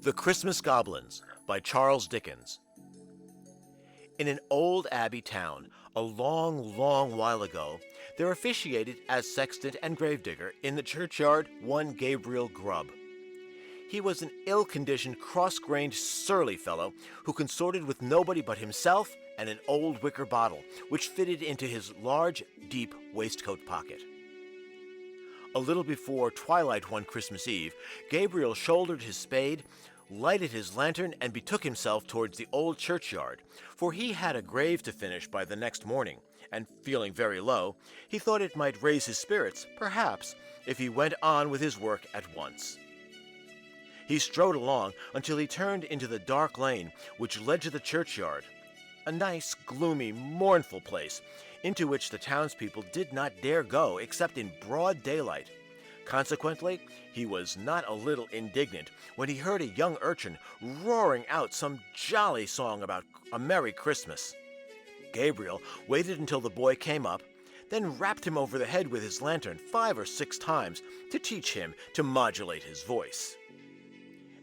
The Christmas Goblins by Charles Dickens. In an old abbey town, a long, long while ago, there officiated as sexton and gravedigger in the churchyard one Gabriel Grubb. He was an ill-conditioned, cross-grained, surly fellow who consorted with nobody but himself and an old wicker bottle, which fitted into his large, deep waistcoat pocket. A little before twilight one Christmas Eve, Gabriel shouldered his spade, lighted his lantern, and betook himself towards the old churchyard, for he had a grave to finish by the next morning, and feeling very low, he thought it might raise his spirits, perhaps, if he went on with his work at once. He strode along until he turned into the dark lane which led to the churchyard, a nice, gloomy, mournful place, into which the townspeople did not dare go except in broad daylight. Consequently, he was not a little indignant when he heard a young urchin roaring out some jolly song about a Merry Christmas. Gabriel waited until the boy came up, then rapped him over the head with his lantern 5 or 6 times to teach him to modulate his voice.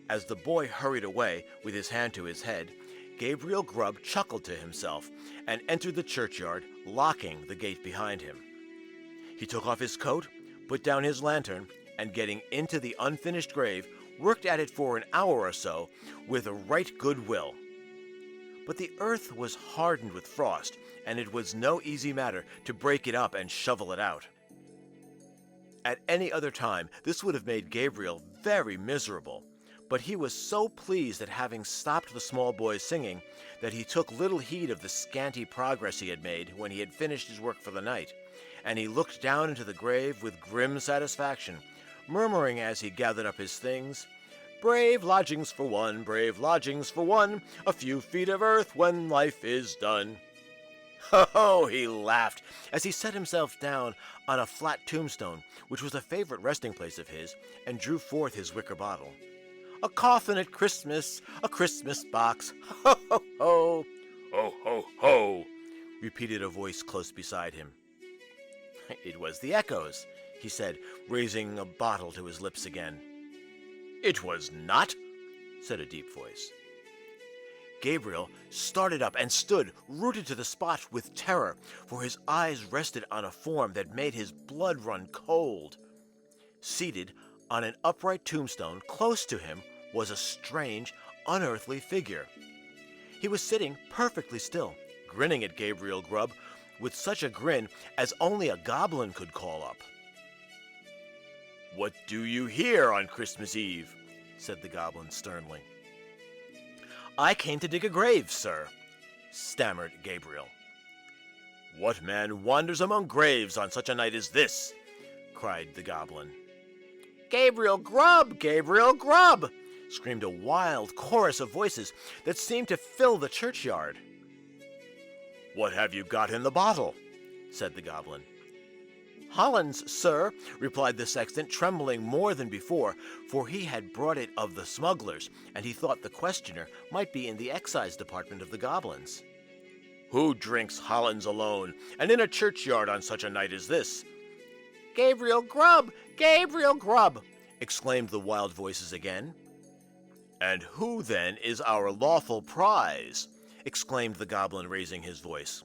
As the boy hurried away with his hand to his head, Gabriel Grubb chuckled to himself and entered the churchyard, locking the gate behind him. He took off his coat, put down his lantern, and getting into the unfinished grave, worked at it for an hour or so with a right good will. But the earth was hardened with frost, and it was no easy matter to break it up and shovel it out. At any other time, this would have made Gabriel very miserable, but he was so pleased at having stopped the small boy's singing that he took little heed of the scanty progress he had made when he had finished his work for the night, and he looked down into the grave with grim satisfaction, murmuring as he gathered up his things, "Brave lodgings for one, brave lodgings for one, a few feet of earth when life is done." Ho, he laughed as he set himself down on a flat tombstone, which was a favorite resting place of his, and drew forth his wicker bottle. "A coffin at Christmas, a Christmas box, ho, ho, ho!" "Ho, ho, ho!" repeated a voice close beside him. It was the echoes, he said, raising a bottle to his lips again. "It was not," said a deep voice. Gabriel started up and stood rooted to the spot with terror, for his eyes rested on a form that made his blood run cold. Seated on an upright tombstone close to him was a strange, unearthly figure. He was sitting perfectly still, grinning at Gabriel Grubb with such a grin as only a goblin could call up. "What do you here on Christmas Eve?" said the goblin sternly. "I came to dig a grave, sir," stammered Gabriel. "What man wanders among graves on such a night as this?" cried the goblin. "Gabriel Grubb! Gabriel Grubb!" screamed a wild chorus of voices that seemed to fill the churchyard. "What have you got in the bottle?" said the goblin. "Hollands, sir," replied the sexton, trembling more than before, for he had brought it of the smugglers, and he thought the questioner might be in the excise department of the goblins. "Who drinks Hollands alone, and in a churchyard on such a night as this?" "Gabriel Grubb! Gabriel Grubb!" exclaimed the wild voices again. "And who, then, is our lawful prize?" exclaimed the goblin, raising his voice.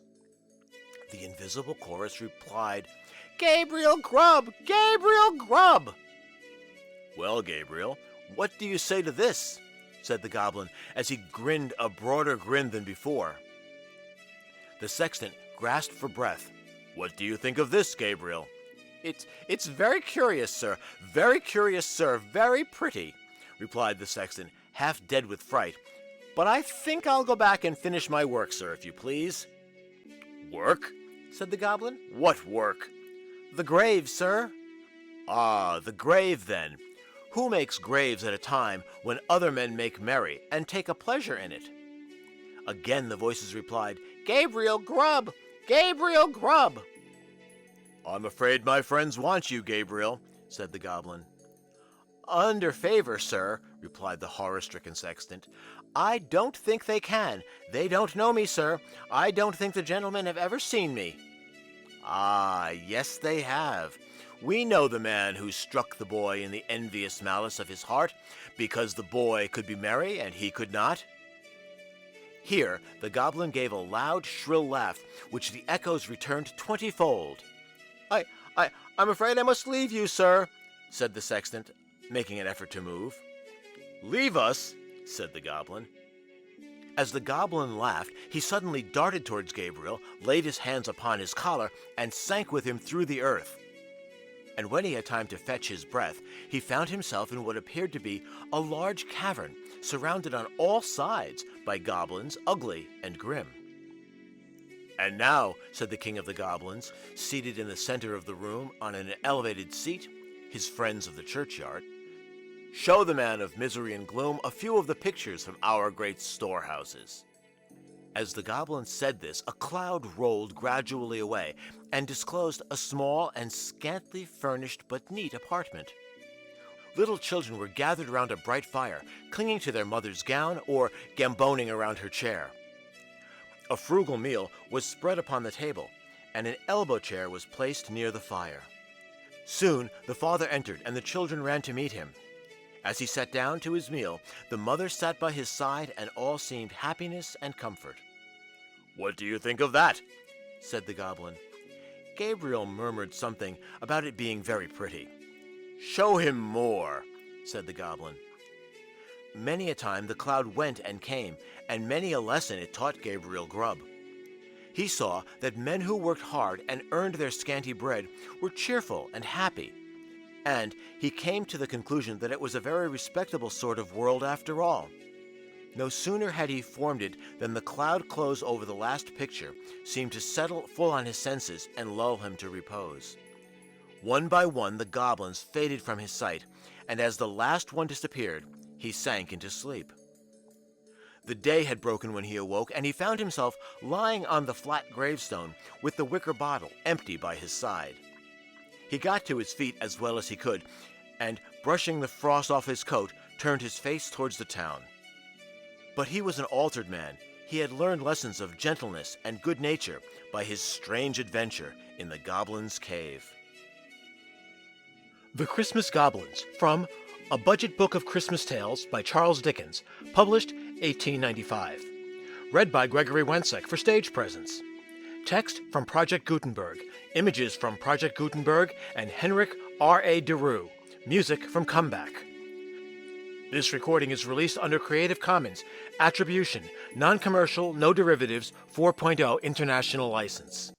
The invisible chorus replied, "Gabriel Grubb! Gabriel Grubb!" "Well, Gabriel, what do you say to this?" said the goblin, as he grinned a broader grin than before. The sexton grasped for breath. "What do you think of this, Gabriel?" It's very curious, sir, very pretty," replied the sexton, half dead with fright. "But I think I'll go back and finish my work, sir, if you please." "Work?" said the goblin. "What work?" "The grave, sir." "Ah, the grave, then. Who makes graves at a time when other men make merry and take a pleasure in it?" Again the voices replied, "Gabriel Grubb! Gabriel Grubb!" "I'm afraid my friends want you, Gabriel," said the goblin. "Under favor, sir," replied the horror-stricken sexton. "I don't think they can. They don't know me, sir. I don't think the gentlemen have ever seen me." "Ah, yes, they have. We know the man who struck the boy in the envious malice of his heart, because the boy could be merry and he could not? Here the goblin gave a loud, shrill laugh, which the echoes returned 20-fold. I'm afraid I must leave you, sir," said the sexton, making an effort to move. "Leave us?" said the goblin. As the goblin laughed, he suddenly darted towards Gabriel, laid his hands upon his collar, and sank with him through the earth. And when he had time to fetch his breath, he found himself in what appeared to be a large cavern, surrounded on all sides by goblins, ugly and grim. "And now," said the king of the goblins, seated in the center of the room on an elevated seat, his friends of the churchyard, "show the man of misery and gloom a few of the pictures from our great storehouses." As the goblin said this, a cloud rolled gradually away and disclosed a small and scantily furnished but neat apartment. Little children were gathered around a bright fire, clinging to their mother's gown or gamboning around her chair. A frugal meal was spread upon the table, and an elbow chair was placed near the fire. Soon the father entered, and the children ran to meet him. As he sat down to his meal, the mother sat by his side, and all seemed happiness and comfort. "What do you think of that?" said the goblin. Gabriel murmured something about it being very pretty. "Show him more," said the goblin. Many a time the cloud went and came, and many a lesson it taught Gabriel Grubb. He saw that men who worked hard and earned their scanty bread were cheerful and happy, and he came to the conclusion that it was a very respectable sort of world after all. No sooner had he formed it than the cloud close over the last picture seemed to settle full on his senses and lull him to repose. One by one the goblins faded from his sight, and as the last one disappeared, he sank into sleep. The day had broken when he awoke, and he found himself lying on the flat gravestone with the wicker bottle empty by his side. He got to his feet as well as he could, and, brushing the frost off his coat, turned his face towards the town. But he was an altered man. He had learned lessons of gentleness and good nature by his strange adventure in the Goblin's Cave. The Christmas Goblins, from A Budget Book of Christmas Tales by Charles Dickens, published 1895. Read by Gregory Wencek for Stage Presence. Text from Project Gutenberg. Images from Project Gutenberg and Henc R.A. deRoo. Music from Comeback. This recording is released under Creative Commons Attribution-Non-Commercial-No-Derivatives 4.0 International License.